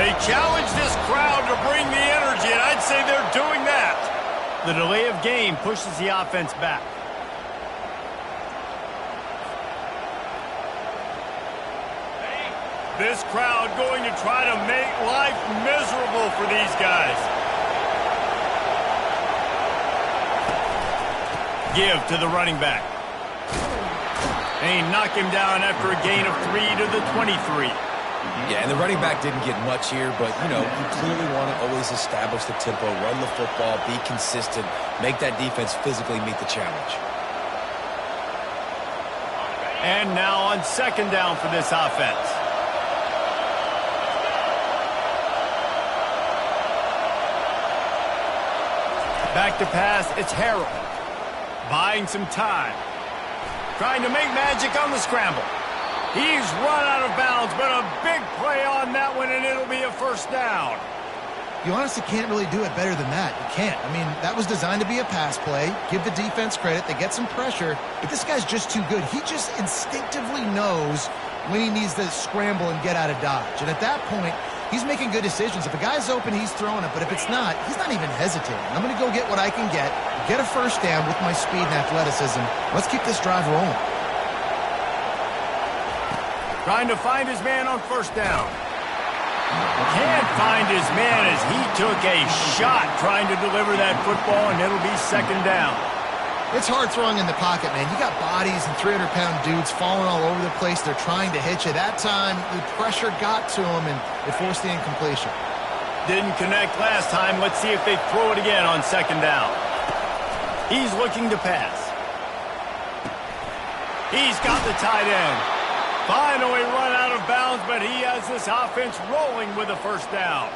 They challenge this crowd to bring the energy, and I'd say they're doing that. The delay of game pushes the offense back. This crowd going to try to make life miserable for these guys. Give to the running back. They knock him down after a gain of 3 to the 23. Yeah, and the running back didn't get much here, but, you know, you clearly want to always establish the tempo, run the football, be consistent, make that defense physically meet the challenge. And now on second down for this offense. Back to pass, it's Harrell. Buying some time. Trying to make magic on the scramble. He's run out of bounds, but a big play on that one, and it'll be a first down. You honestly can't really do it better than that. You can't. I mean, that was designed to be a pass play. Give the defense credit. They get some pressure, but this guy's just too good. He just instinctively knows when he needs to scramble and get out of dodge. And at that point, he's making good decisions. If a guy's open, he's throwing it. But if it's not, he's not even hesitating. I'm going to go get what I can get a first down with my speed and athleticism. Let's keep this drive rolling. Trying to find his man on first down. Can't find his man as he took a shot trying to deliver that football, and it'll be second down. It's hard throwing in the pocket, man. You got bodies and 300-pound dudes falling all over the place. They're trying to hit you. That time, the pressure got to him, and it forced the incompletion. Didn't connect last time. Let's see if they throw it again on second down. He's looking to pass. He's got the tight end. Finally run out of bounds, but he has this offense rolling with a first down.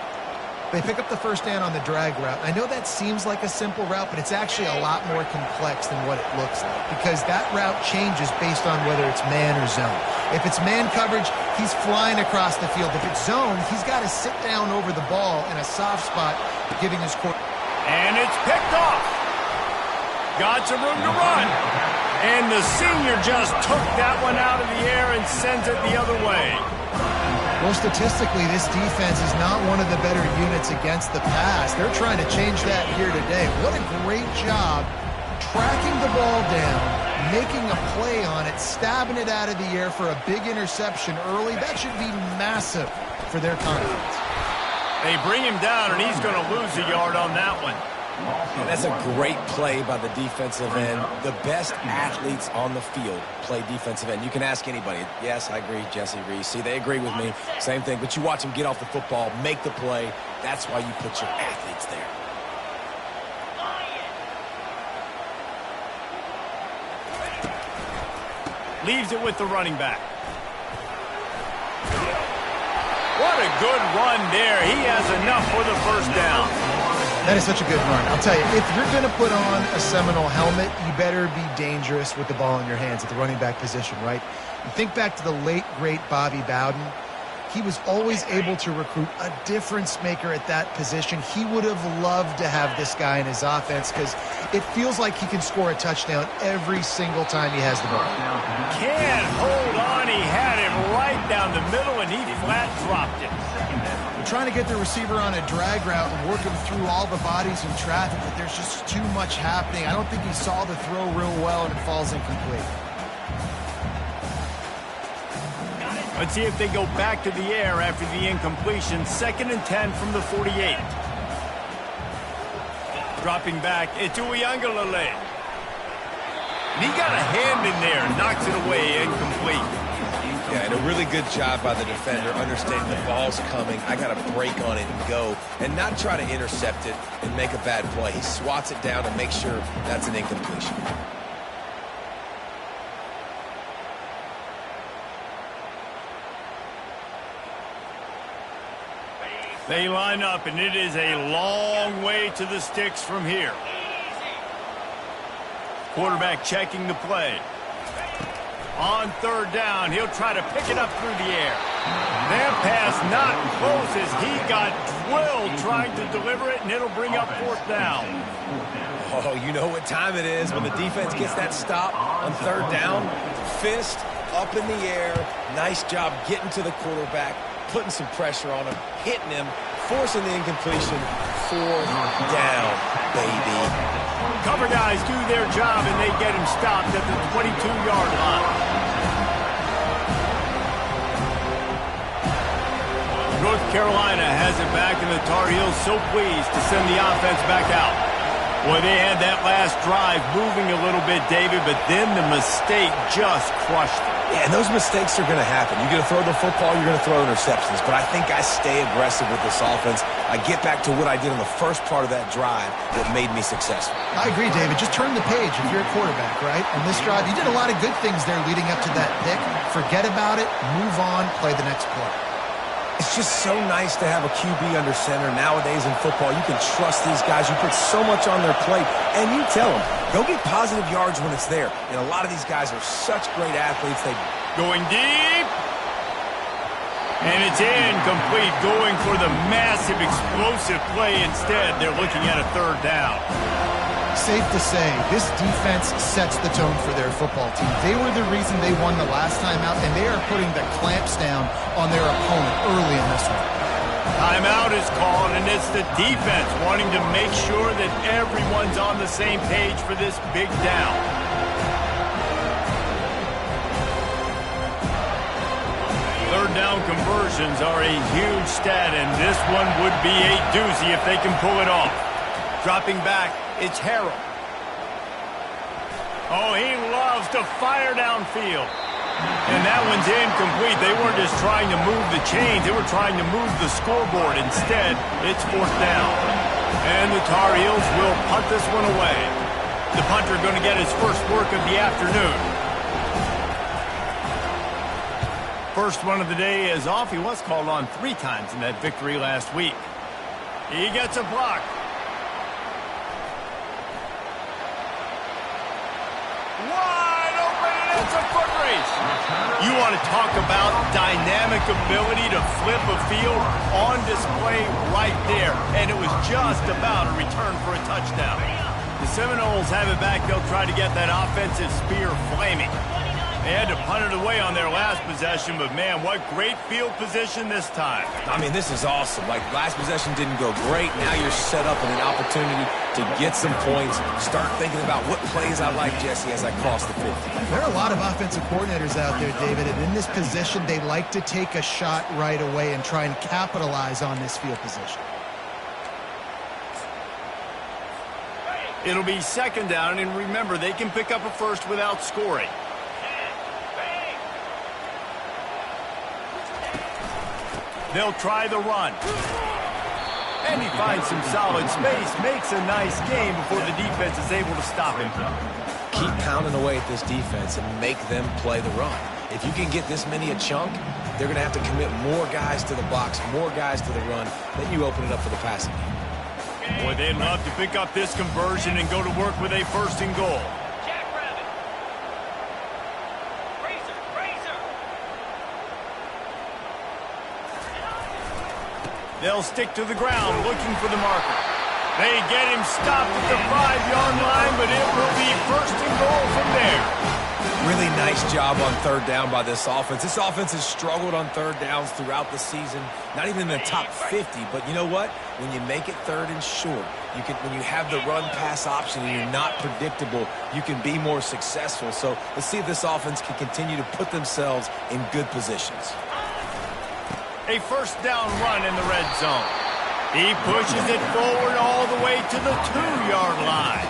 They pick up the first down on the drag route. I know that seems like a simple route, but it's actually a lot more complex than what it looks like because that route changes based on whether it's man or zone. If it's man coverage, he's flying across the field. If it's zone, he's got to sit down over the ball in a soft spot, giving his court. And it's picked off. Got some room to run. And the senior just took that one out of the air and sends it the other way. Well, statistically, this defense is not one of the better units against the pass. They're trying to change that here today. What a great job tracking the ball down, making a play on it, stabbing it out of the air for a big interception early. That should be massive for their confidence. They bring him down, and he's going to lose a yard on that one. And that's a great play by the defensive end. The best athletes on the field play defensive end. You can ask anybody. Yes, I agree, Jesse Reese. See, they agree with me. Same thing. But you watch them get off the football, make the play. That's why you put your athletes there. Leaves it with the running back. What a good run there. He has enough for the first down. That is such a good run. I'll tell you, if you're going to put on a Seminole helmet, you better be dangerous with the ball in your hands at the running back position, right? You think back to the late, great Bobby Bowden. He was always able to recruit a difference maker at that position. He would have loved to have this guy in his offense because it feels like he can score a touchdown every single time he has the ball. Can't hold on. He had him right down the middle, and he flat dropped it. Trying to get the receiver on a drag route and work him through all the bodies in traffic, but there's just too much happening. I don't think he saw the throw real well, and it falls incomplete. Let's see if they go back to the air after the incompletion. 2nd and 10 from the 48. Dropping back, it's Uyangalele. He got a hand in there, knocks it away, incomplete. Yeah, and a really good job by the defender, understanding the ball's coming. I got to break on it and go, and not try to intercept it and make a bad play. He swats it down and makes sure that's an incompletion. They line up, and it is a long way to the sticks from here. Quarterback checking the play. On 3rd down, he'll try to pick it up through the air. That pass not close as he got drilled trying to deliver it, and it'll bring up 4th down. Oh, you know what time it is when the defense gets that stop on 3rd down. Fist up in the air. Nice job getting to the quarterback, putting some pressure on him, hitting him, forcing the incompletion. 4th down, baby. Cover guys do their job, and they get him stopped at the 22-yard line. North Carolina has it back, and the Tar Heels so pleased to send the offense back out. Boy, they had that last drive moving a little bit, David, but then the mistake just crushed them. Yeah, and those mistakes are going to happen. You're going to throw the football, you're going to throw interceptions. But I think I stay aggressive with this offense. I get back to what I did in the first part of that drive that made me successful. I agree, David. Just turn the page if you're a quarterback, right? On this drive, you did a lot of good things there leading up to that pick. Forget about it, move on, play the next play. It's just so nice to have a QB under center. Nowadays in football, you can trust these guys. You put so much on their plate, and you tell them, go get positive yards when it's there. And a lot of these guys are such great athletes. They going deep. And it's incomplete, going for the massive explosive play instead. They're looking at a 3rd down. Safe to say, this defense sets the tone for their football team. They were the reason they won the last time out, and they are putting the clamps down on their opponent early in this one. Timeout is called, and it's the defense wanting to make sure that everyone's on the same page for this big down. Third down conversions are a huge stat, and this one would be a doozy if they can pull it off. Dropping back, it's Harrell. Oh, he loves to fire downfield. And that one's incomplete. They weren't just trying to move the chains. They were trying to move the scoreboard. Instead, it's 4th down. And the Tar Heels will punt this one away. The punter going to get his first work of the afternoon. First one of the day is off. He was called on 3 times in that victory last week. He gets a block. Wide open, and it's a foot race. You want to talk about dynamic ability to flip a field on display right there. And it was just about a return for a touchdown. The Seminoles have it back. They'll try to get that offensive spear flaming. They had to punt it away on their last possession, but man, what great field position this time. I mean, this is awesome. Like, last possession didn't go great. Now you're set up in an opportunity to get some points. Start thinking about what plays I like, Jesse, as I cross the 50. There are a lot of offensive coordinators out there, David, and in this position, they like to take a shot right away and try and capitalize on this field position. It'll be 2nd down, and remember, they can pick up a first without scoring. They'll try the run. And he finds some solid space, makes a nice game before the defense is able to stop him. Keep pounding away at this defense and make them play the run. If you can get this many a chunk, they're going to have to commit more guys to the box, more guys to the run. Then you open it up for the passing game. Boy, they'd love to pick up this conversion and go to work with a 1st and goal. They'll stick to the ground looking for the marker. They get him stopped at the 5-yard line, but it will be 1st and goal from there. Really nice job on 3rd down by this offense. This offense has struggled on 3rd downs throughout the season. Not even in the top 50, but you know what? When you make it 3rd and short, when you have the run-pass option and you're not predictable, you can be more successful. So let's see if this offense can continue to put themselves in good positions. A 1st down run in the red zone. He pushes it forward all the way to the 2-yard line.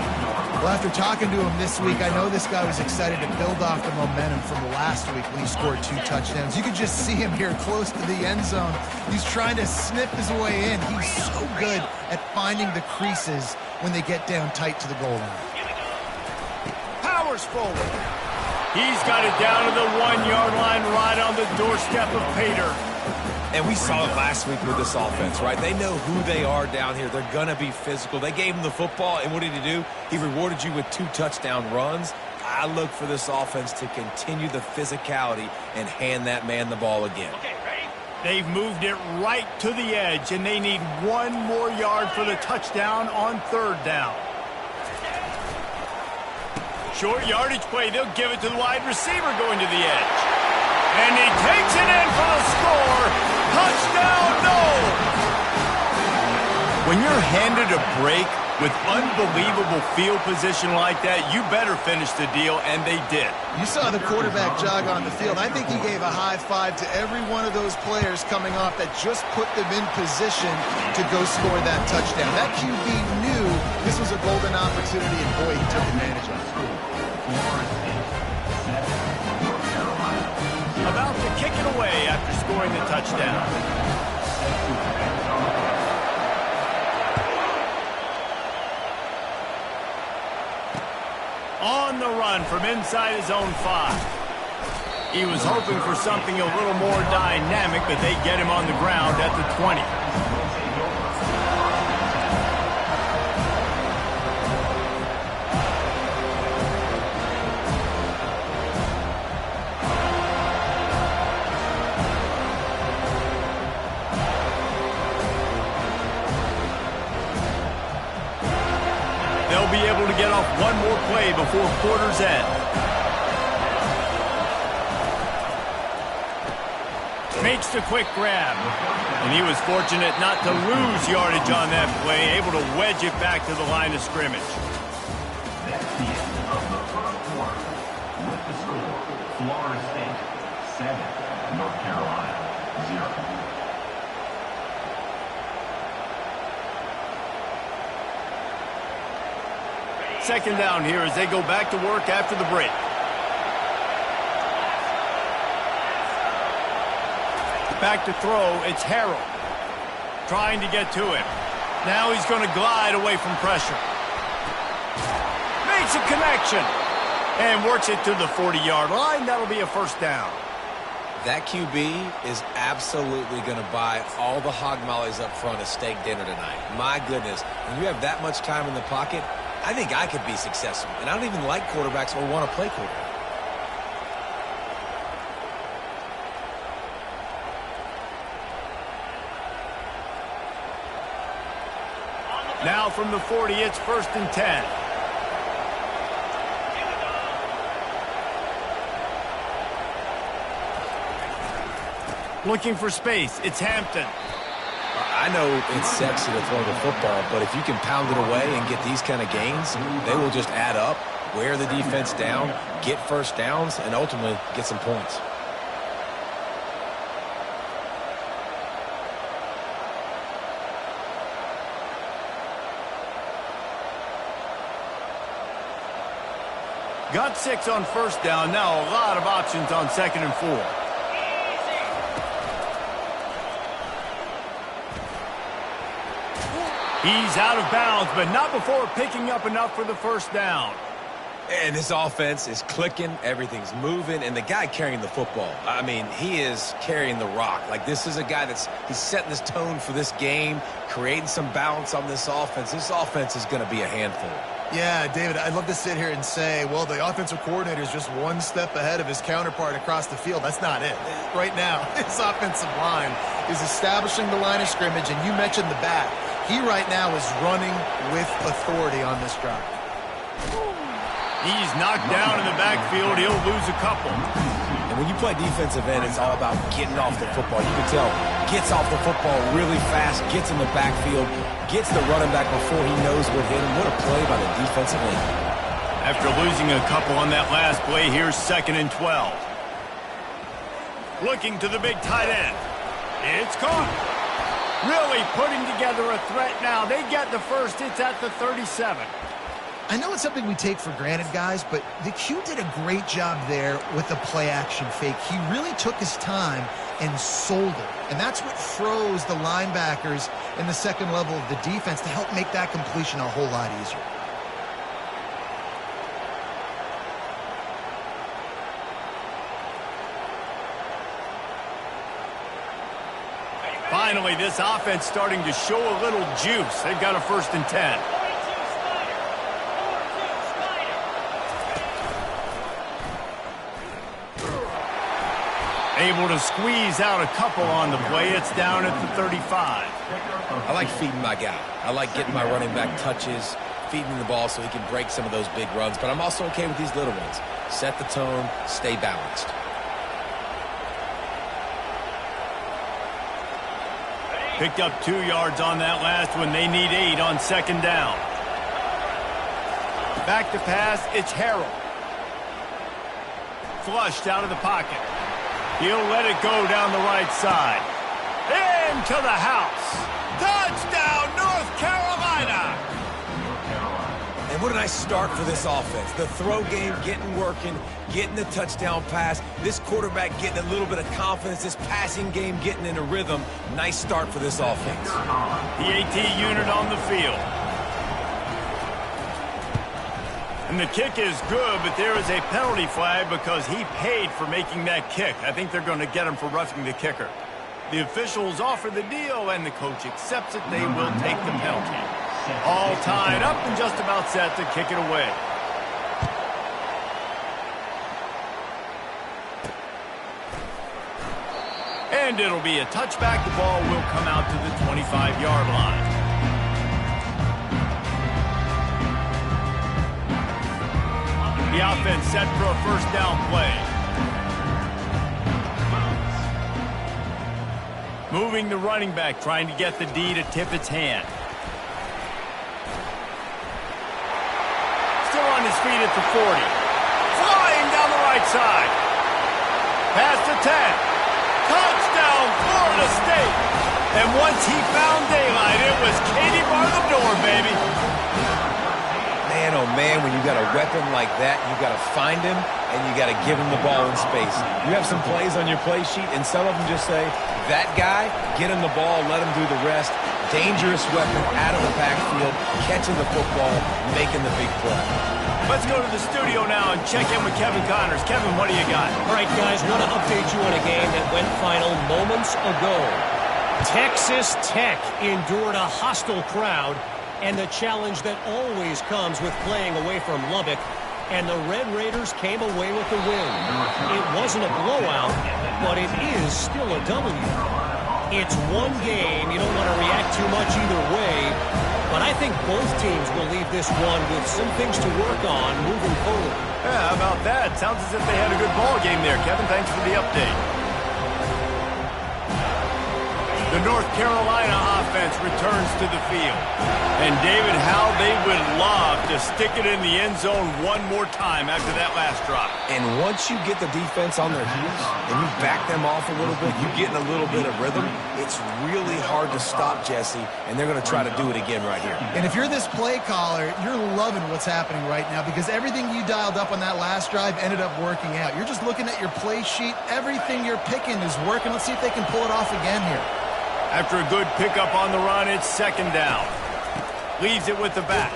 Well, after talking to him this week, I know this guy was excited to build off the momentum from last week when he scored 2 touchdowns. You could just see him here close to the end zone. He's trying to snip his way in. He's so good at finding the creases when they get down tight to the goal line. Powers forward. He's got it down to the 1-yard line right on the doorstep of Pater. And we saw it last week with this offense, right? They know who they are down here. They're going to be physical. They gave him the football, and what did he do? He rewarded you with 2 touchdown runs. I look for this offense to continue the physicality and hand that man the ball again. Okay, ready? They've moved it right to the edge, and they need 1 more yard for the touchdown on 3rd down. Short yardage play. They'll give it to the wide receiver going to the edge. And he takes it in for the score. Touchdown! handed a break with unbelievable field position like that, you better finish the deal, and they did. You saw the quarterback jog on the field. I think he gave a high five to every one of those players coming off that just put them in position to go score that touchdown. That QB knew this was a golden opportunity, and boy, he took advantage of it. About to kick it away after scoring the touchdown. On the run from inside his own 5. He was hoping for something a little more dynamic, but they get him on the ground at the 20. They'll be able to get off one more play before quarter's end. Makes the quick grab. And he was fortunate not to lose yardage on that play, able to wedge it back to the line of scrimmage. That's the end of the first quarter. With the score, Florida State 7, North Carolina 0. Second down here as they go back to work after the break. Back to throw, it's Harrell. Trying to get to him. Now he's going to glide away from pressure. Makes a connection. And works it to the 40-yard line. That'll be a first down. That QB is absolutely going to buy all the hog mollies up front at steak dinner tonight. My goodness. When you have that much time in the pocket, I think I could be successful. And I don't even like quarterbacks or want to play quarterback. Now from the 40, it's 1st and 10. Looking for space. It's Hampton. I know it's sexy to throw the football, but if you can pound it away and get these kind of gains, they will just add up, wear the defense down, get first downs, and ultimately get some points. Got 6 on first down. Now a lot of options on 2nd and 4. He's out of bounds, but not before picking up enough for the first down. And this offense is clicking, everything's moving, and the guy carrying the football, I mean, he is carrying the rock. Like, this is a guy he's setting this tone for this game, creating some balance on this offense. This offense is going to be a handful. Yeah, David, I'd love to sit here and say, well, the offensive coordinator is just one step ahead of his counterpart across the field. That's not it. Right now, his offensive line is establishing the line of scrimmage, and you mentioned the back. He right now is running with authority on this drive. He's knocked down in the backfield. He'll lose a couple. And when you play defensive end, it's all about getting off the football. You can tell, gets off the football really fast, gets in the backfield, gets the running back before he knows what hit him. What a play by the defensive end. After losing a couple on that last play, here's 2nd and 12. Looking to the big tight end. It's caught. Really putting together a threat now. They get the first. It's at the 37. I know it's something we take for granted, guys, but the Q did a great job there with the play-action fake. He really took his time and sold it. And that's what froze the linebackers in the second level of the defense to help make that completion a whole lot easier. Finally, this offense starting to show a little juice. They've got a 1st and 10. Able to squeeze out a couple on the play. It's down at the 35. I like feeding my guy. I like getting my running back touches, feeding the ball so he can break some of those big runs. But I'm also okay with these little ones. Set the tone, stay balanced. Picked up 2 yards on that last one. They need 8 on second down. Back to pass, it's Harrell. Flushed out of the pocket. He'll let it go down the right side. Into the house. Touchdown, North Carolina! And what a nice start for this offense. The throw game getting working, getting the touchdown pass. This quarterback getting a little bit of confidence. This passing game getting in a rhythm. Nice start for this offense. The AT unit on the field. And the kick is good, but there is a penalty flag because he paid for making that kick. I think they're going to get him for roughing the kicker. The officials offer the deal, and the coach accepts it. They will take the penalty. All tied up and just about set to kick it away. And it'll be a touchback. The ball will come out to the 25-yard line. The offense set for a first down play. Moving the running back, trying to get the D to tip its hand. Still on his feet at the 40. Flying down the right side. Pass to 10. Touchdown, Florida State. And once he found daylight, it was Katie bar the door, baby. Man, oh man, when you got a weapon like that, you got to find him and you got to give him the ball in space. You have some plays on your play sheet, and some of them just say, that guy, get him the ball, let him do the rest. Dangerous weapon out of the backfield, catching the football, making the big play. Let's go to the studio now and check in with Kevin Connors. Kevin, what do you got? All right, guys, want to update you on a game that went final moments ago. Texas Tech endured a hostile crowd and the challenge that always comes with playing away from Lubbock, and the Red Raiders came away with the win. It wasn't a blowout, but it is still a W. It's one game. You don't want to react too much either way, but I think both teams will leave this one with some things to work on moving forward. Yeah, how about that? Sounds as if they had a good ball game there. Kevin, thanks for the update. The North Carolina offense returns to the field. And David, how they would love to stick it in the end zone one more time after that last drop. And once you get the defense on their heels and you back them off a little bit, you get in a little bit of rhythm, it's really hard to stop, Jesse, and they're going to try to do it again right here. And if you're this play caller, you're loving what's happening right now because everything you dialed up on that last drive ended up working out. You're just looking at your play sheet. Everything you're picking is working. Let's see if they can pull it off again here. After a good pickup on the run, it's second down. Leaves it with the back.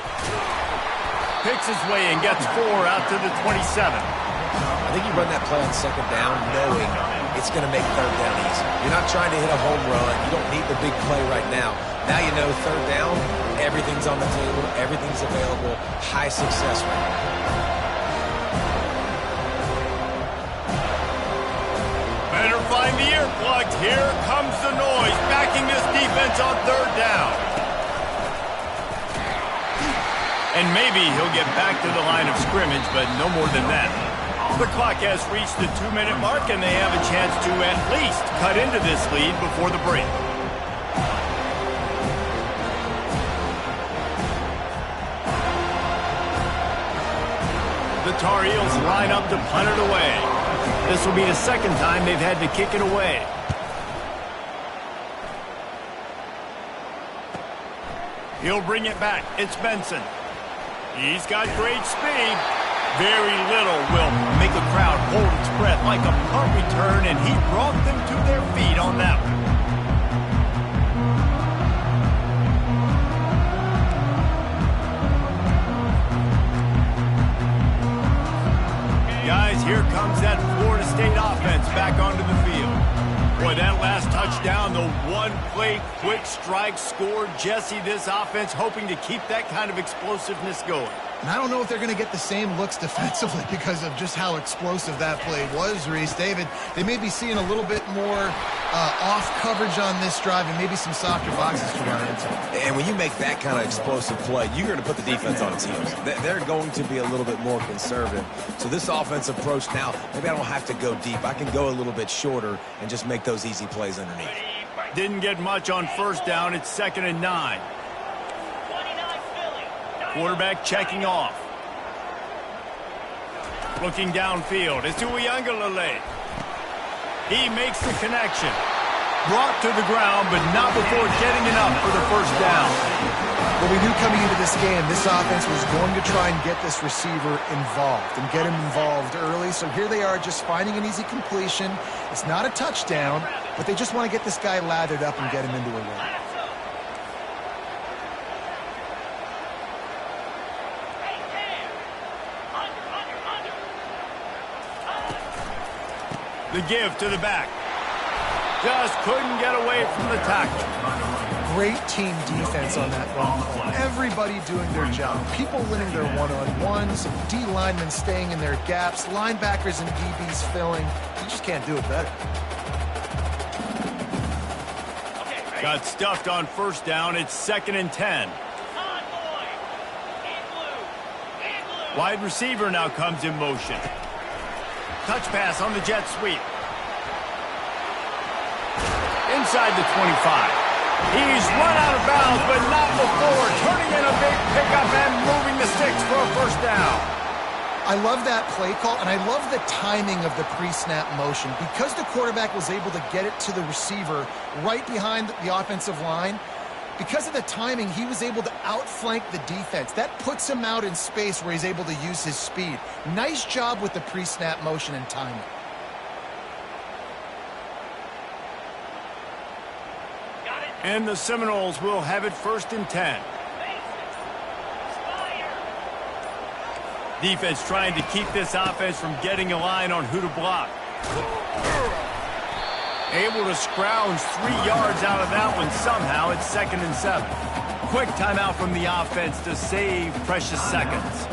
Picks his way and gets 4 out to the 27. I think you run that play on second down knowing it's going to make third down easy. You're not trying to hit a home run. You don't need the big play right now. Now you know third down, everything's on the table, everything's available, high success rate. Better find the earplugs. Here comes the noise, backing this defense on third down. And maybe he'll get back to the line of scrimmage, but no more than that. The clock has reached the 2-minute mark, and they have a chance to at least cut into this lead before the break. The Tar Heels line up to punt it away. This will be the second time they've had to kick it away. He'll bring it back. It's Benson. He's got great speed. Very little will make a crowd hold its breath like a punt return, and he brought them to their feet on that one. Guys, here comes that Florida State offense back onto the field. Boy, that last touchdown, the one-play quick strike scored. Jesse, this offense hoping to keep that kind of explosiveness going. And I don't know if they're going to get the same looks defensively because of just how explosive that play was, Reese. David, they may be seeing a little bit more off coverage on this drive and maybe some softer boxes to run into. And when you make that kind of explosive play, you're going to put the defense on its heels. They're going to be a little bit more conservative. So this offensive approach now, maybe I don't have to go deep. I can go a little bit shorter and just make those easy plays underneath. Didn't get much on first down. It's 2nd and 9. Quarterback checking off. Looking downfield. It's to Uyangalele. He makes the connection. Brought to the ground, but not before getting enough for the first down. Well, we knew coming into this game, this offense was going to try and get this receiver involved and get him involved early. So here they are just finding an easy completion. It's not a touchdown, but they just want to get this guy lathered up and get him into a run. The give to the back. Just couldn't get away from the tackle. Great team defense on that run play. Everybody doing their job. People winning their one-on-ones, D linemen staying in their gaps, linebackers and DBs filling. You just can't do it better. Got stuffed on first down. It's 2nd and 10. Wide receiver now comes in motion. Touch pass on the jet sweep. Inside the 25. He's run out of bounds, but not before turning in a big pickup and moving the sticks for a first down. I love that play call, and I love the timing of the pre-snap motion. Because the quarterback was able to get it to the receiver right behind the offensive line, because of the timing, he was able to outflank the defense. That puts him out in space where he's able to use his speed. Nice job with the pre-snap motion and timing. And the Seminoles will have it 1st and 10. Defense trying to keep this offense from getting a line on who to block. Able to scrounge 3 yards out of that one somehow. It's 2nd and 7. Quick timeout from the offense to save precious seconds.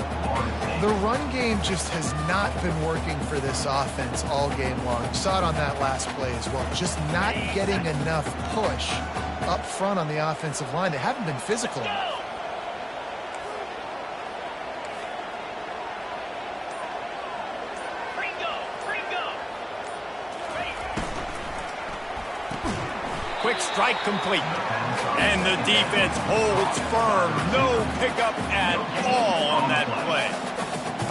The run game just has not been working for this offense all game long. You saw it on that last play as well. Just not getting enough push up front on the offensive line. They haven't been physical enough. Quick strike complete. And the defense holds firm. No pickup at all on that play.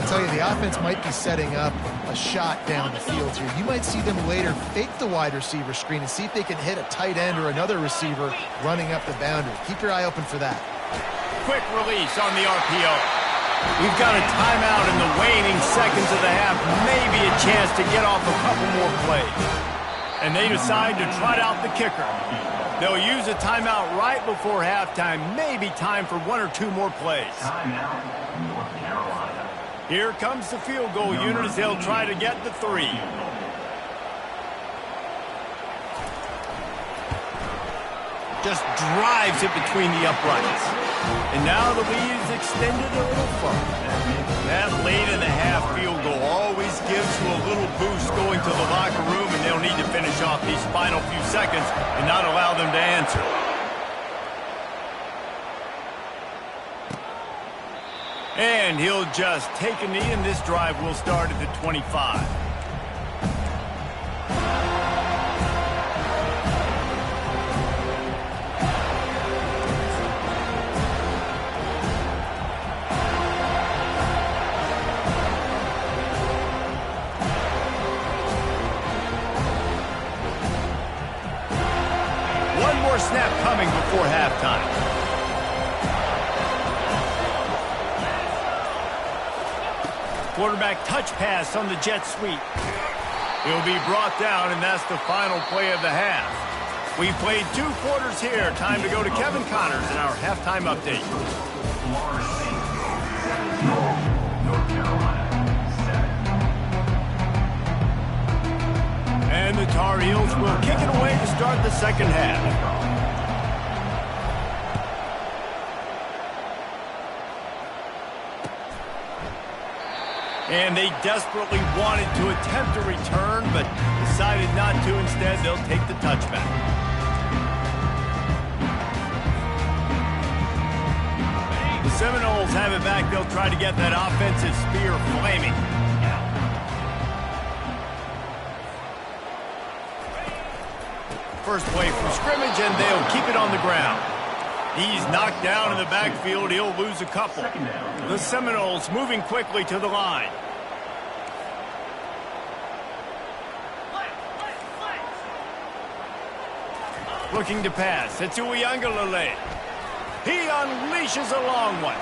I'll tell you, the offense might be setting up a shot down the field here. You might see them later fake the wide receiver screen and see if they can hit a tight end or another receiver running up the boundary. Keep your eye open for that. Quick release on the RPO. We've got a timeout in the waning seconds of the half. Maybe a chance to get off a couple more plays. And they decide to trot out the kicker. They'll use a timeout right before halftime. Maybe time for 1 or 2 more plays. Timeout, North Carolina. Here comes the field goal unit as they'll try to get the 3. Just drives it between the uprights. And now the lead is extended a little further. That late in the half field goal always gives you a little boost going to the locker room, and they'll need to finish off these final few seconds and not allow them to answer. And he'll just take a knee, and this drive will start at the 25. One more snap coming before halftime. Quarterback touch pass on the jet sweep. He'll be brought down, and that's the final play of the half. We've played 2 quarters here. Time to go to Kevin Connors in our halftime update. Florida State, 7. North Carolina, 7. And the Tar Heels will kick it away to start the second half. And they desperately wanted to attempt a return, but decided not to. Instead, they'll take the touchback. The Seminoles have it back. They'll try to get that offensive spear flaming. first play from scrimmage, and they'll keep it on the ground. He's knocked down in the backfield. He'll lose a couple. The Seminoles moving quickly to the line. Looking to pass. It's Uiagalelei. He unleashes a long one.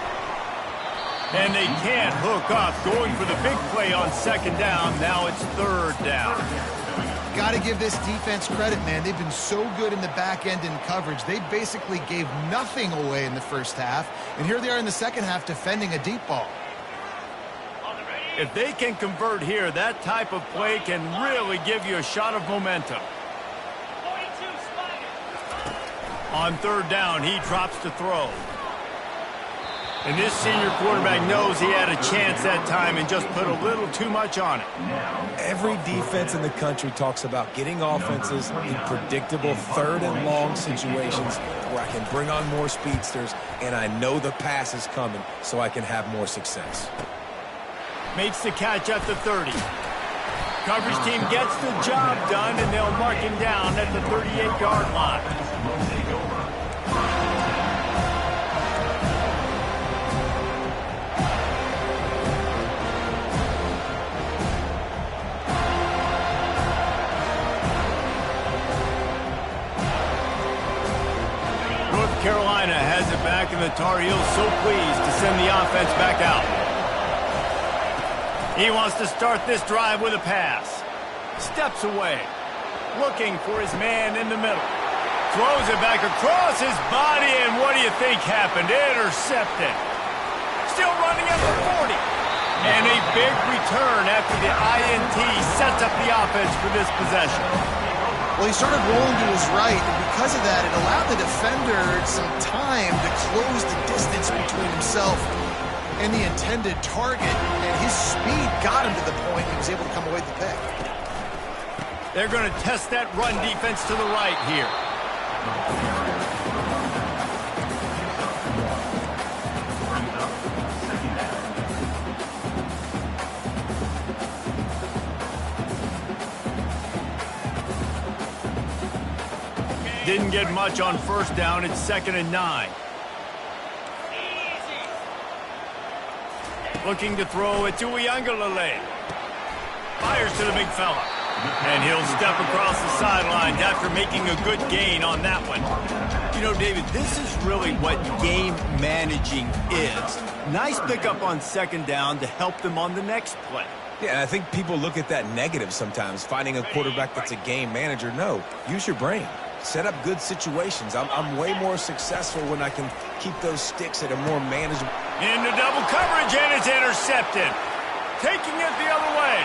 And they can't hook up. Going for the big play on second down. Now it's third down. Got to give this defense credit, man. They've been so good in the back end in coverage. They basically gave nothing away in the first half. And here they are in the second half defending a deep ball. If they can convert here, that type of play can really give you a shot of momentum. On third down, he drops to throw. And this senior quarterback knows he had a chance that time and just put a little too much on it. Every defense in the country talks about getting offenses in predictable third and long situations where I can bring on more speedsters and I know the pass is coming so I can have more success. Makes the catch at the 30. Coverage team gets the job done, and they'll mark him down at the 38-yard line. North Carolina has it back, and the Tar Heels so pleased to send the offense back out. He wants to start this drive with a pass. Steps away. Looking for his man in the middle. Throws it back across his body, and what do you think happened? Intercepted. Still running at the 40. And a big return after the INT sets up the offense for this possession. Well, he started rolling to his right, and because of that, it allowed the defender some time to close the distance between himself and the intended target, and his speed got him to the point he was able to come away with the pick. They're going to test that run defense to the right here. Didn't get much on first down. It's 2nd and 9. Looking to throw it to Uiagalelei. Fires to the big fella. And he'll step across the sidelines after making a good gain on that one. You know, David, this is really what game managing is. Nice pickup on second down to help them on the next play. Yeah, I think people look at that negative sometimes, finding a quarterback that's a game manager. No, use your brain. Set up good situations. I'm way more successful when I can keep those sticks at a more manageable... Into double coverage, and it's intercepted. Taking it the other way.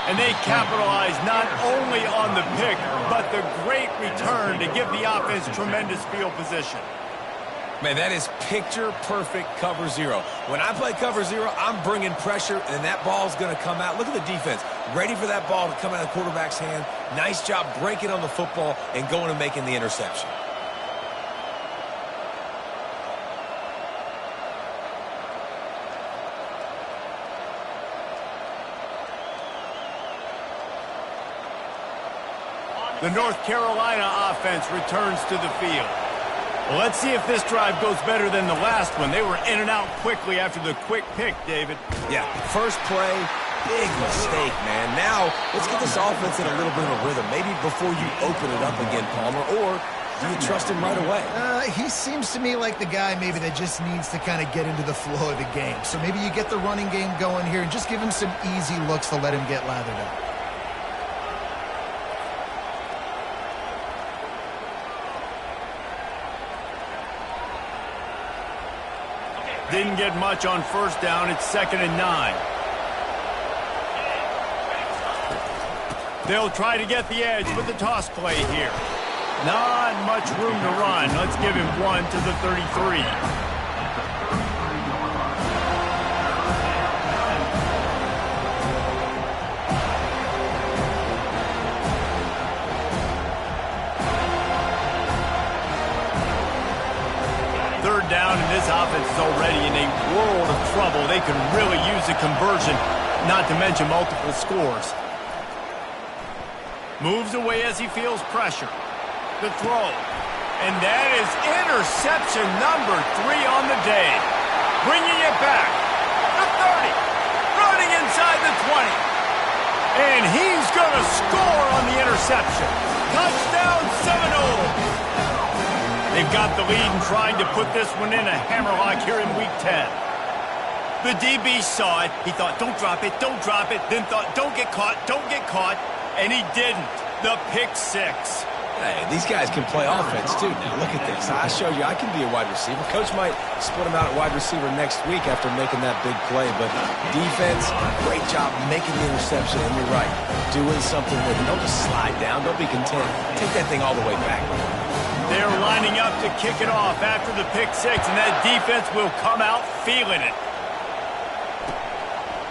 And they capitalize not only on the pick, but the great return to give the offense tremendous field position. Man, that is picture-perfect cover zero. When I play cover zero, I'm bringing pressure, and that ball's going to come out. Look at the defense. Ready for that ball to come out of the quarterback's hand. Nice job breaking on the football and going and making the interception. The North Carolina offense returns to the field. Well, let's see if this drive goes better than the last one. They were in and out quickly after the quick pick, David. Yeah, first play, big mistake, man. Now, let's get this offense in a little bit of a rhythm. Maybe before you open it up again, Palmer, or do you trust him right away? He seems to me like the guy maybe that just needs to kind of get into the flow of the game. So maybe you get the running game going here and just give him some easy looks to let him get lathered up. Didn't get much on first down. It's 2nd and 9. They'll try to get the edge with the toss play here. Not much room to run. Let's give him one to the 33. Third down, and this offense is already in a world of trouble. They can really use a conversion, not to mention multiple scores. Moves away as he feels pressure. The throw. And that is interception number 3 on the day. Bringing it back. The 30. Running inside the 20. And he's going to score on the interception. Touchdown Seminole. They've got the lead and trying to put this one in a hammerlock here in Week 10. The DB saw it. He thought, don't drop it, don't drop it. Then thought, don't get caught, don't get caught. And he didn't. The pick 6. Hey, these guys can play offense, too. Now, look at this. I showed you I can be a wide receiver. Coach might split him out at wide receiver next week after making that big play. But defense, great job making the interception. And you're right, doing something with it. Don't just slide down. Don't be content. Take that thing all the way back. They're lining up to kick it off after the pick 6, and that defense will come out feeling it.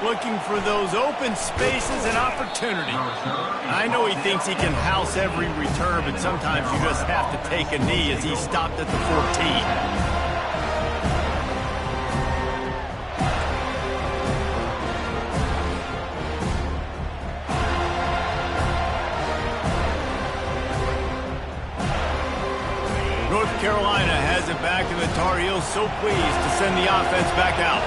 Looking for those open spaces and opportunity. I know he thinks he can house every return, but sometimes you just have to take a knee as he stopped at the 14. North Carolina has it back, and the Tar Heels so pleased to send the offense back out.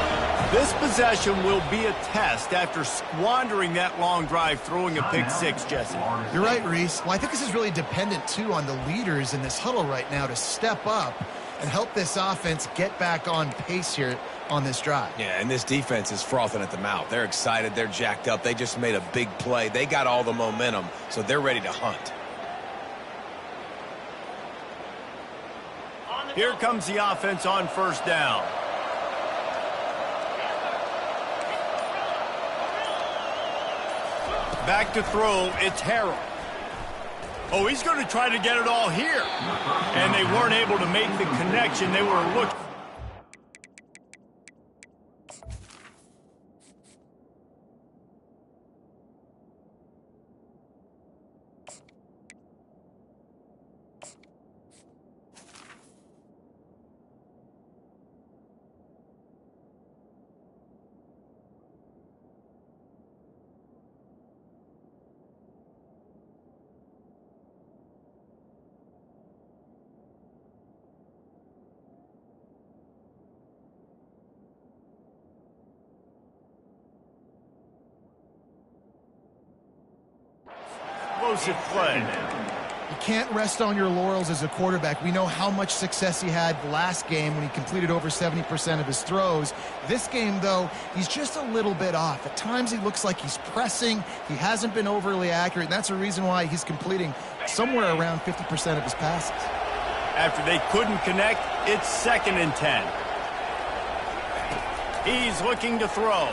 This possession will be a test after squandering that long drive, throwing a pick 6, Jesse. You're right, Reese. Well, I think this is really dependent, too, on the leaders in this huddle right now to step up and help this offense get back on pace here on this drive. Yeah, and this defense is frothing at the mouth. They're excited. They're jacked up. They just made a big play. They got all the momentum, so they're ready to hunt. Here comes the offense on first down. Back to throw, it's Harrell. Oh, he's going to try to get it all here. And they weren't able to make the connection they were looking. Explosive play. You can't rest on your laurels as a quarterback. We know how much success he had last game when he completed over 70% of his throws. This game, though, he's just a little bit off. At times he looks like he's pressing. He hasn't been overly accurate, and that's a reason why he's completing somewhere around 50% of his passes. After they couldn't connect, it's 2nd and 10. He's looking to throw.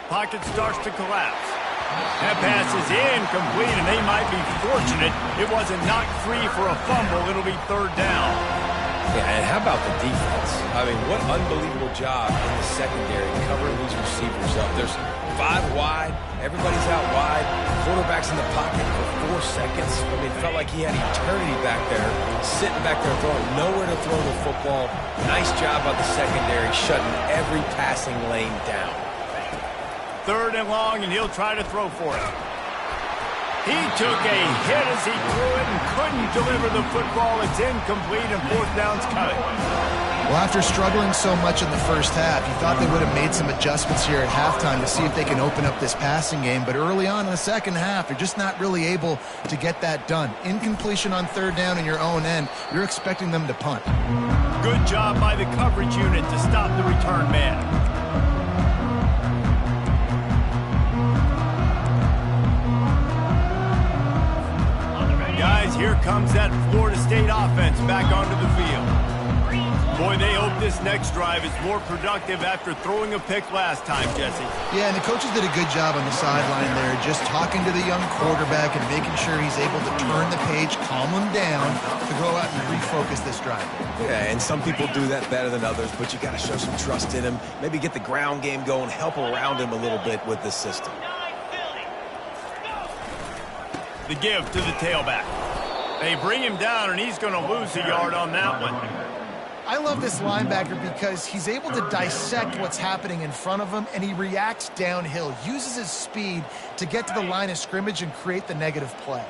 Pocket starts to collapse. That pass is incomplete, and they might be fortunate it wasn't knocked free for a fumble. It'll be 3rd down. Yeah, and how about the defense? I mean, what unbelievable job in the secondary covering these receivers up. There's 5 wide. Everybody's out wide. Quarterback's in the pocket for 4 seconds. I mean, it felt like he had eternity back there, sitting back there throwing, nowhere to throw the football. Nice job by the secondary, shutting every passing lane down. 3rd and long, and he'll try to throw for it. He took a hit as he threw it and couldn't deliver the football. It's incomplete, and 4th down's coming. Well, after struggling so much in the first half, you thought they would have made some adjustments here at halftime to see if they can open up this passing game. But early on in the second half, they're just not really able to get that done. Incompletion on 3rd down in your own end, you're expecting them to punt. Good job by the coverage unit to stop the return man. Guys, here comes that Florida State offense back onto the field. Boy, they hope this next drive is more productive after throwing a pick last time, Jesse. Yeah, and the coaches did a good job on the sideline there, just talking to the young quarterback and making sure he's able to turn the page, calm him down, to go out and refocus this drive. Yeah, and some people do that better than others, but you got to show some trust in him. Maybe get the ground game going, help around him a little bit with this system. The give to the tailback. They bring him down, and he's going to lose a yard on that one. I love this linebacker because he's able to dissect what's happening in front of him, and he reacts downhill, uses his speed to get to the line of scrimmage and create the negative play.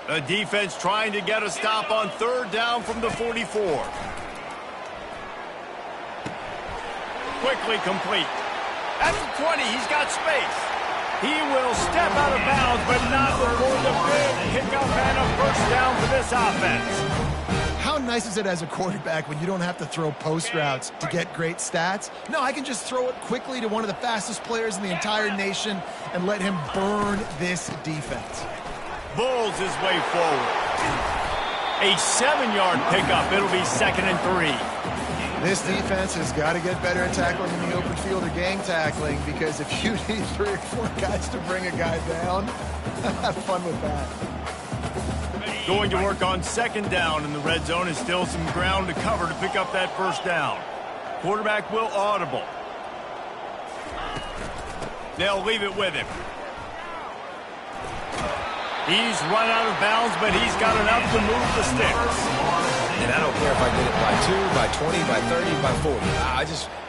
The defense trying to get a stop on third down from the 44. Quickly complete. At the 20, he's got space. He will step out of bounds, but not before the big pickup and a first down for this offense. How nice is it as a quarterback when you don't have to throw post routes to get great stats? No, I can just throw it quickly to one of the fastest players in the entire nation and let him burn this defense. Bulls his way forward. A 7-yard pickup. It'll be 2nd and 3. This defense has got to get better at tackling in the open field or gang tackling, because if you need 3 or 4 guys to bring a guy down, have fun with that. Going to work on 2nd down in the red zone, and still some ground to cover to pick up that first down. Quarterback will audible. They'll leave it with him. He's run out of bounds, but he's got enough to move the sticks. And I don't care if I get it by 2, by 20, by 30, by 40.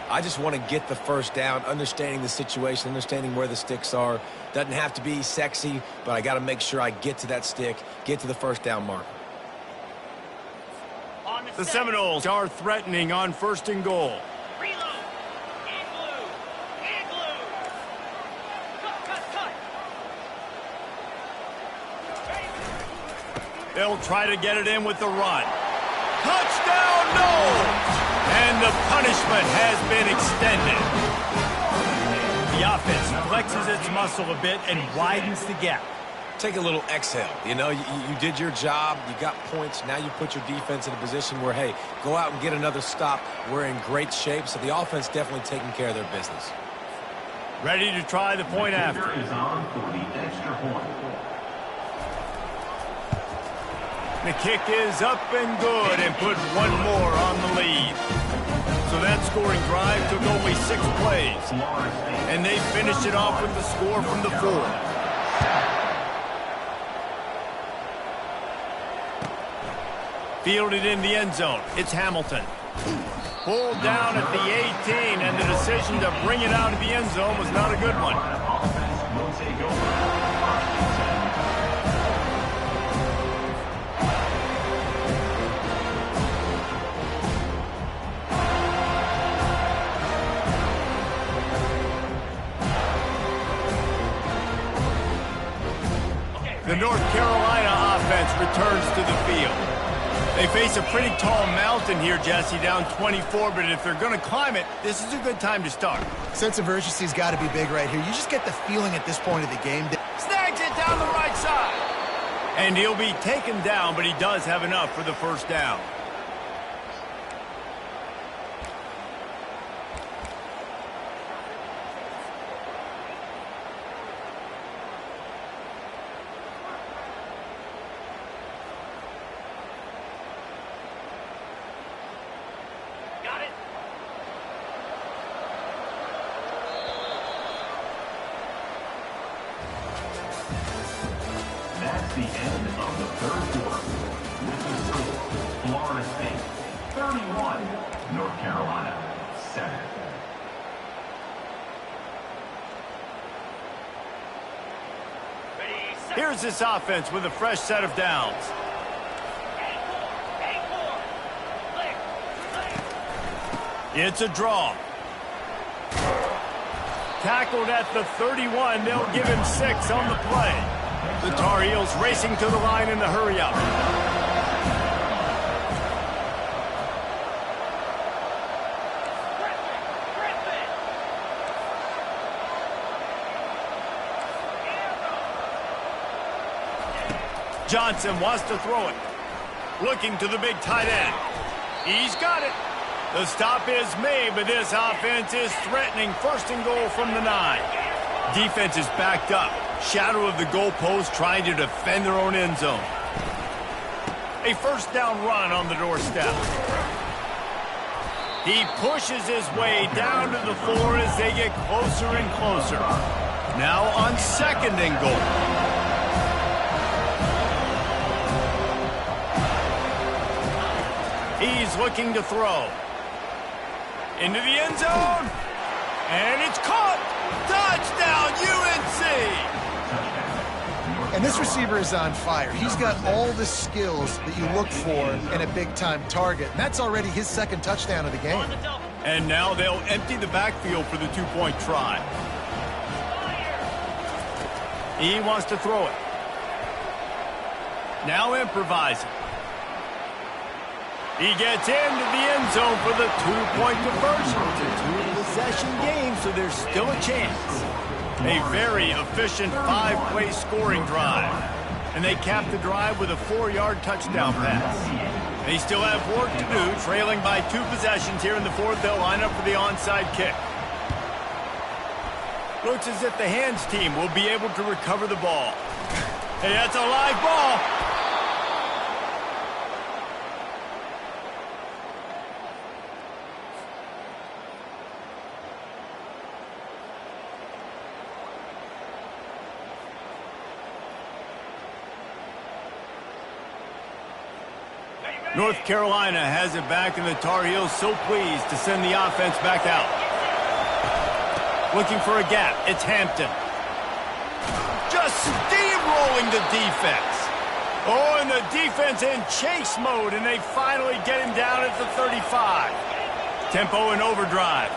I just want to get the first down, understanding the situation, understanding where the sticks are. Doesn't have to be sexy, but I got to make sure I get to that stick, get to the first down marker. The Seminoles are threatening on 1st and goal. Reload. And glue. And glue. Cut. They'll try to get it in with the run. Touchdown, no! And the punishment has been extended. The offense flexes its muscle a bit and widens the gap. Take a little exhale. You know, you did your job. You got points. Now you put your defense in a position where, hey, go out and get another stop. We're in great shape, so the offense definitely taking care of their business. Ready to try the point after. Kicker is on for the extra point. The kick is up and good, and put one more on the lead. So that scoring drive took only 6 plays. And they finished it off with the score from the 4. Fielded in the end zone. It's Hamilton. Pulled down at the 18, and the decision to bring it out of the end zone was not a good one. Offense will take over. The North Carolina offense returns to the field. They face a pretty tall mountain here, Jesse, down 24, but if they're going to climb it, this is a good time to start. Sense of urgency's got to be big right here. You just get the feeling at this point of the game that Snags it down the right side. And he'll be taken down, but he does have enough for the first down. That's the end of the 3rd quarter. With the score, Florida State 31, North Carolina 7. Here's this offense with a fresh set of downs. It's a draw. Tackled at the 31. They'll give him 6 on the play. The Tar Heels racing to the line in the hurry-up. Johnson wants to throw it. Looking to the big tight end. He's got it. The stop is made, but this offense is threatening 1st and goal from the 9. Defense is backed up. Shadow of the goalpost, trying to defend their own end zone. A first down run on the doorstep. He pushes his way down to the floor as they get closer and closer. Now on 2nd and goal. He's looking to throw. Into the end zone. And it's caught. Touchdown, UNC. And this receiver is on fire. He's got all the skills that you look for in a big-time target. And that's already his second touchdown of the game. And now they'll empty the backfield for the two-point try. He wants to throw it. Now improvising. He gets into the end zone for the two-point conversion. It's a two-possession game, so there's still a chance. A very efficient five-play scoring drive. And they cap the drive with a 4-yard touchdown pass. They still have work to do, trailing by 2 possessions here in the fourth. They'll line up for the onside kick. Looks as if the hands team will be able to recover the ball. Hey, that's a live ball. North Carolina has it back, and the Tar Heels so pleased to send the offense back out. Looking for a gap. It's Hampton. Just steamrolling the defense. Oh, and the defense in chase mode, and they finally get him down at the 35. Tempo and overdrive.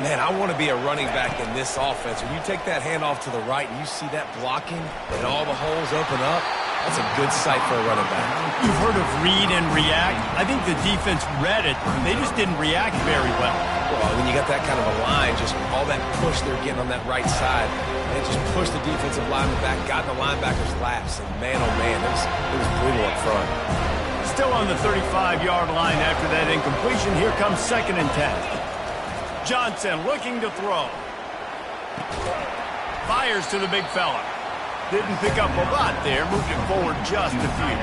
Man, I want to be a running back in this offense. When you take that handoff to the right and you see that blocking and all the holes open up, that's a good sight for a running back. You've heard of read and react. I think the defense read it. They just didn't react very well. Well, when you got that kind of a line, just all that push they're getting on that right side, they just pushed the defensive lineman back, got in the linebacker's laps, and man, oh man, it was brutal up front. Still on the 35-yard line after that incompletion. Here comes 2nd and 10. Johnson looking to throw. Fires to the big fella. Didn't pick up a lot there. Moved it forward just a few.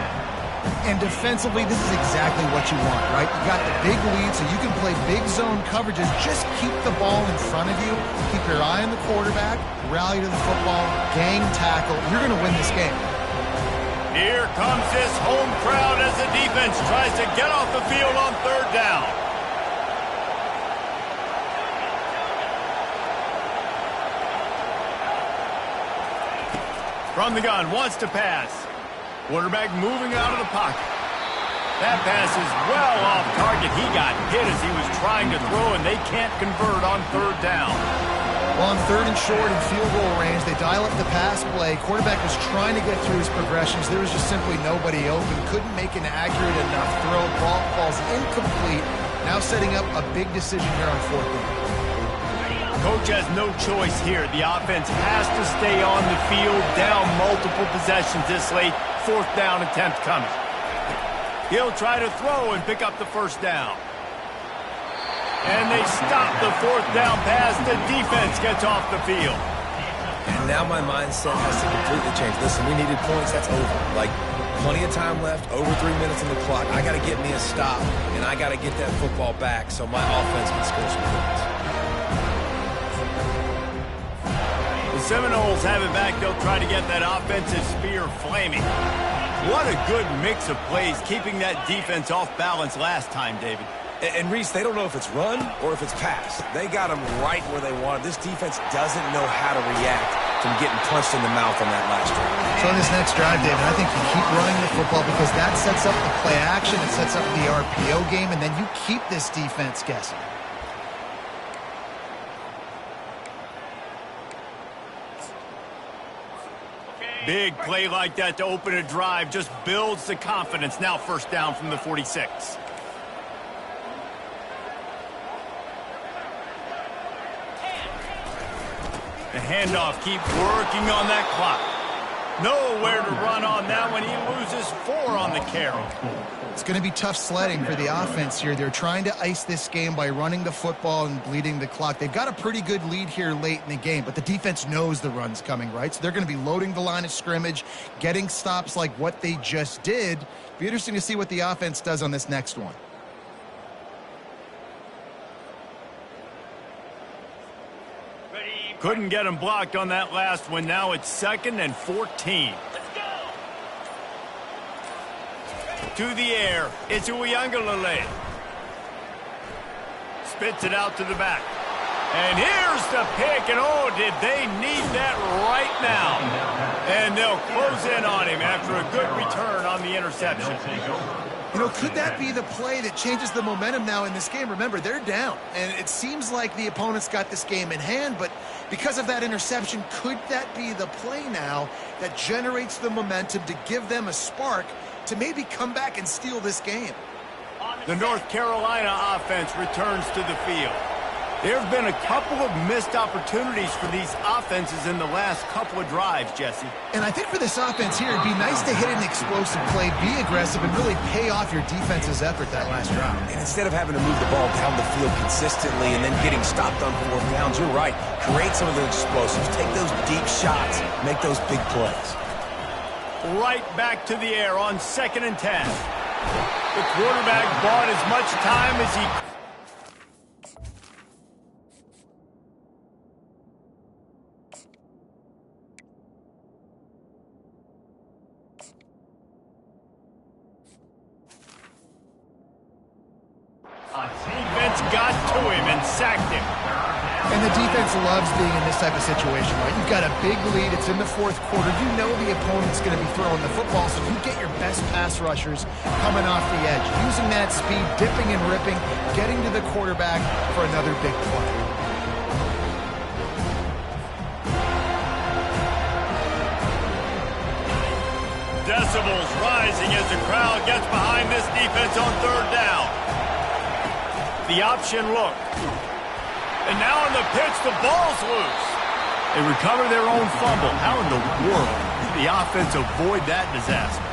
And defensively, this is exactly what you want, right? You got the big lead, so you can play big zone coverages. Just keep the ball in front of you. Keep your eye on the quarterback. Rally to the football. Gang tackle. You're going to win this game. Here comes this home crowd as the defense tries to get off the field on 3rd down. From the gun, wants to pass. Quarterback moving out of the pocket. That pass is well off target. He got hit as he was trying to throw, and they can't convert on 3rd down. Well, on 3rd and short and field goal range, they dial up the pass play. Quarterback was trying to get through his progressions. There was just simply nobody open. Couldn't make an accurate enough throw. Ball falls incomplete. Now setting up a big decision here on 4th down. Coach has no choice here. The offense has to stay on the field, down multiple possessions this late. 4th down attempt coming. He'll try to throw and pick up the 1st down. And they stop the 4th down pass. The defense gets off the field. And now my mindset has to completely change. Listen, we needed points. That's over. Like, plenty of time left, over 3 minutes on the clock. I got to get me a stop, and I got to get that football back so my offense can score some points. The Seminoles have it back. They'll try to get that offensive spear flaming. What a good mix of plays, keeping that defense off balance last time, David. And Reese, they don't know if it's run or if it's pass. They got them right where they want it. This defense doesn't know how to react from getting punched in the mouth on that last drive. So on this next drive, David, I think you keep running the football because that sets up the play action, it sets up the RPO game, and then you keep this defense guessing. Big play like that to open a drive just builds the confidence. Now 1st down from the 46. The handoff, keep working on that clock. Nowhere to run on that one. He loses 4 on the carry. It's going to be tough sledding for the offense here. They're trying to ice this game by running the football and bleeding the clock. They've got a pretty good lead here late in the game, but the defense knows the run's coming, right? So they're going to be loading the line of scrimmage, getting stops like what they just did. Be interesting to see what the offense does on this next one. Couldn't get him blocked on that last one. Now it's 2nd and 14. To the air. It's Uyangalele. Spits it out to the back. And here's the pick, and oh, did they need that right now. And they'll close in on him after a good return on the interception. You know, could that be the play that changes the momentum now in this game? Remember, they're down, and it seems like the opponent's got this game in hand, but because of that interception, could that be the play now that generates the momentum to give them a spark to maybe come back and steal this game? The North Carolina offense returns to the field. There have been a couple of missed opportunities for these offenses in the last couple of drives, Jesse. And I think for this offense here, it'd be nice to hit an explosive play, be aggressive, and really pay off your defense's effort that last drive. And instead of having to move the ball down the field consistently and then getting stopped on 4th downs, you're right. Create some of those explosives. Take those deep shots. Make those big plays. Right back to the air on 2nd and 10. The quarterback bought as much time as he could. Defense got to him and sacked him. And the defense loves being in this type of situation, right? You've got a big lead. It's in the 4th quarter. You know the opponent's going to be throwing the football, so you get your best pass rushers coming off the edge, using that speed, dipping and ripping, getting to the quarterback for another big play. Decibels rising as the crowd gets behind this defense on 3rd down. The option look. And now in the pitch, the ball's loose. They recover their own fumble. How in the world did the offense avoid that disaster?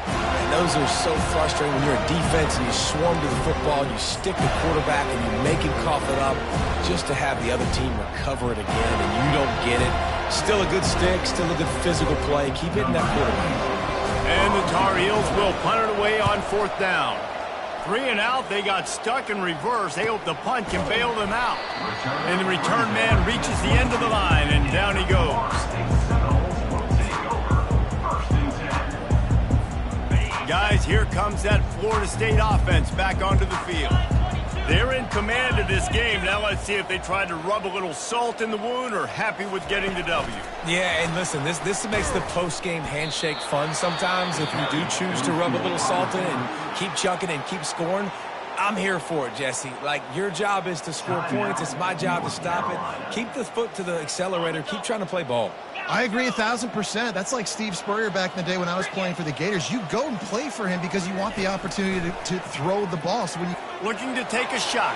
And those are so frustrating when you're a defense and you swarm to the football, you stick the quarterback and you make him cough it up just to have the other team recover it again, and you don't get it. Still a good stick, still a good physical play. Keep hitting that quarterback. And the Tar Heels will punt it away on 4th down. 3 and out, they got stuck in reverse. They hope the punt can bail them out. And the return man reaches the end of the line, and down he goes. Guys, here comes that Florida State offense back onto the field. They're in command of this game. Now let's see if they try to rub a little salt in the wound or happy with getting the W. Yeah, and listen, this makes the post-game handshake fun sometimes. If you do choose to rub a little salt in and keep chucking and keep scoring, I'm here for it, Jesse. Like, your job is to score points. It's my job to stop it. Keep the foot to the accelerator. Keep trying to play ball. I agree 1,000%. That's like Steve Spurrier back in the day when I was playing for the Gators. You go and play for him because you want the opportunity to throw the ball. So when you looking to take a shot.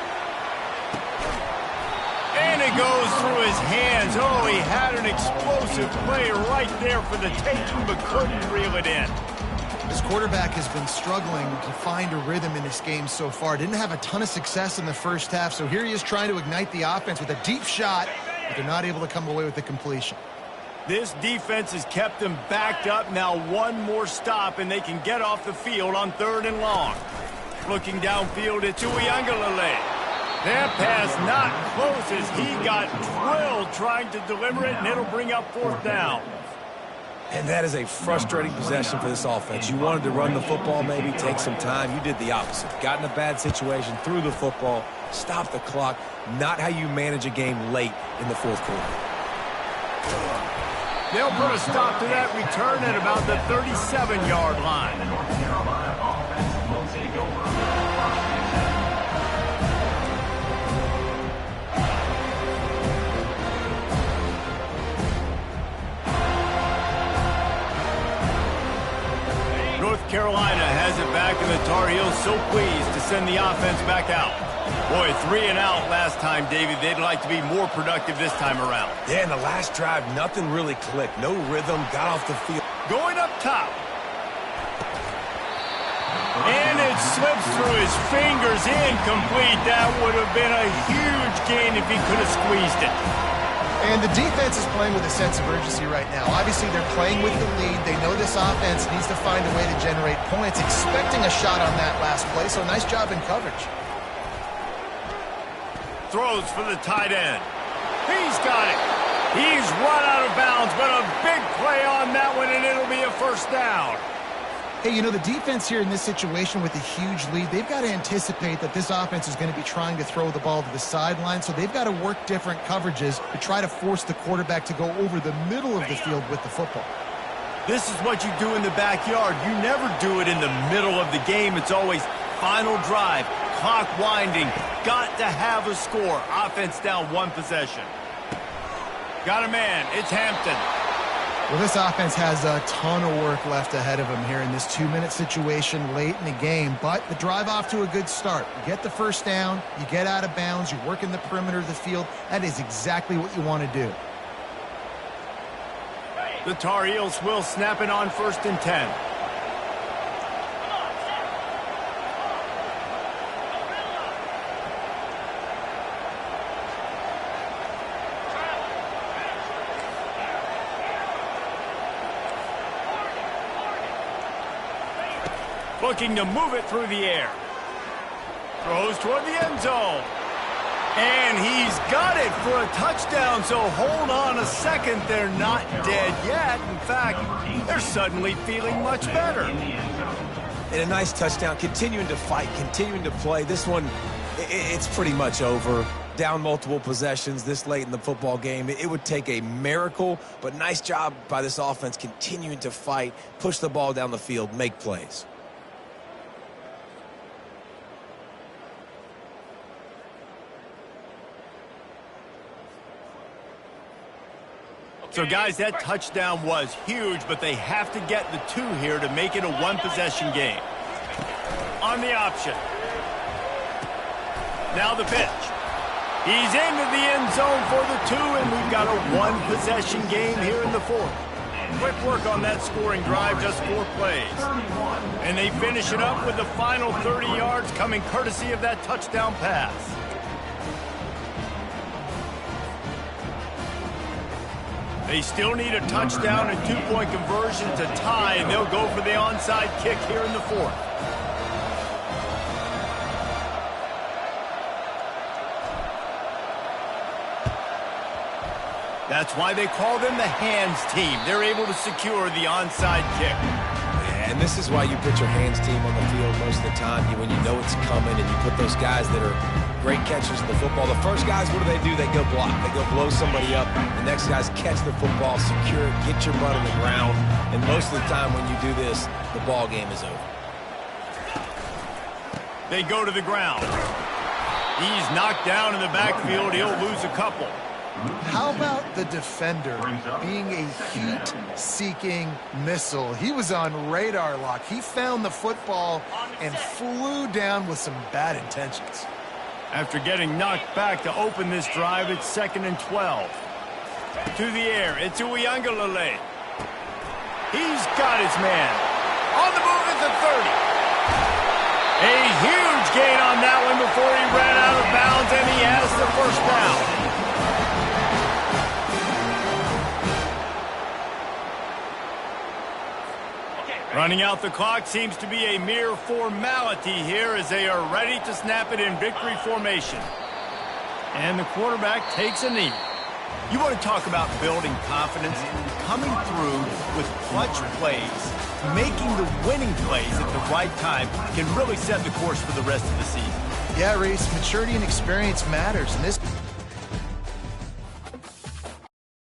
And it goes through his hands. Oh, he had an explosive play right there for the taking, but couldn't reel it in. This quarterback has been struggling to find a rhythm in this game so far. Didn't have a ton of success in the first half, so here he is trying to ignite the offense with a deep shot, but they're not able to come away with the completion. This defense has kept them backed up. Now one more stop, and they can get off the field on 3rd and long. Looking downfield, it's Uyangalele. That pass not close as he got drilled trying to deliver it, and it'll bring up 4th down. And that is a frustrating possession for this offense. You wanted to run the football, maybe take some time. You did the opposite. Got in a bad situation, threw the football, stopped the clock. Not how you manage a game late in the 4th quarter. They'll put a stop to that return at about the 37-yard line. North Carolina offense will take over. North Carolina has it back, and the Tar Heels so pleased to send the offense back out. Boy, 3 and out last time, David. They'd like to be more productive this time around. Yeah, in the last drive, nothing really clicked. No rhythm, got off the field. Going up top. And it slips through his fingers, incomplete. That would have been a huge gain if he could have squeezed it. And the defense is playing with a sense of urgency right now. Obviously, they're playing with the lead. They know this offense needs to find a way to generate points, expecting a shot on that last play, so nice job in coverage. Throws for the tight end. He's got it. He's run out of bounds, but a big play on that one, and it'll be a 1st down. Hey, you know, the defense here in this situation with a huge lead, they've got to anticipate that this offense is going to be trying to throw the ball to the sideline, so they've got to work different coverages to try to force the quarterback to go over the middle of the field with the football. This is what you do in the backyard. You never do it in the middle of the game. It's always final drive, clock winding, got to have a score. Offense down one possession. Got a man. It's Hampton. Well, this offense has a ton of work left ahead of them here in this 2-minute situation late in the game, but the drive off to a good start. You get the first down, you get out of bounds, you work in the perimeter of the field. That is exactly what you want to do. The Tar Heels will snap it on 1st and 10. Looking to move it through the air. Throws toward the end zone. And he's got it for a touchdown, so hold on a second. They're not dead yet. In fact, they're suddenly feeling much better. And a nice touchdown, continuing to fight, continuing to play. This one, it's pretty much over. Down multiple possessions this late in the football game. It would take a miracle, but nice job by this offense continuing to fight, push the ball down the field, make plays. So, guys, that touchdown was huge, but they have to get the 2 here to make it a one-possession game. On the option. Now the pitch. He's into the end zone for the 2, and we've got a one-possession game here in the 4th. Quick work on that scoring drive, just 4 plays. And they finish it up with the final 30 yards coming courtesy of that touchdown pass. They still need a touchdown and 2-point conversion to tie, and they'll go for the onside kick here in the 4th. That's why they call them the hands team. They're able to secure the onside kick. Yeah, and this is why you put your hands team on the field most of the time. When you know it's coming and you put those guys that are great catchers in the football. The first guys, what do? They go block. They go blow somebody up. The next guys catch the football, secure it, get your butt on the ground. And most of the time when you do this, the ball game is over. They go to the ground. He's knocked down in the backfield. He'll lose a couple. How about the defender being a heat-seeking missile? He was on radar lock. He found the football and flew down with some bad intentions. After getting knocked back to open this drive, it's 2nd and 12. To the air, it's Uyangalele. He's got his man. On the move at the 30. A huge gain on that one before he ran out of bounds, and he has the first down. Running out the clock seems to be a mere formality here as they are ready to snap it in victory formation. And the quarterback takes a knee. You want to talk about building confidence? Coming through with clutch plays, making the winning plays at the right time can really set the course for the rest of the season. Yeah, Reese, maturity and experience matters. And this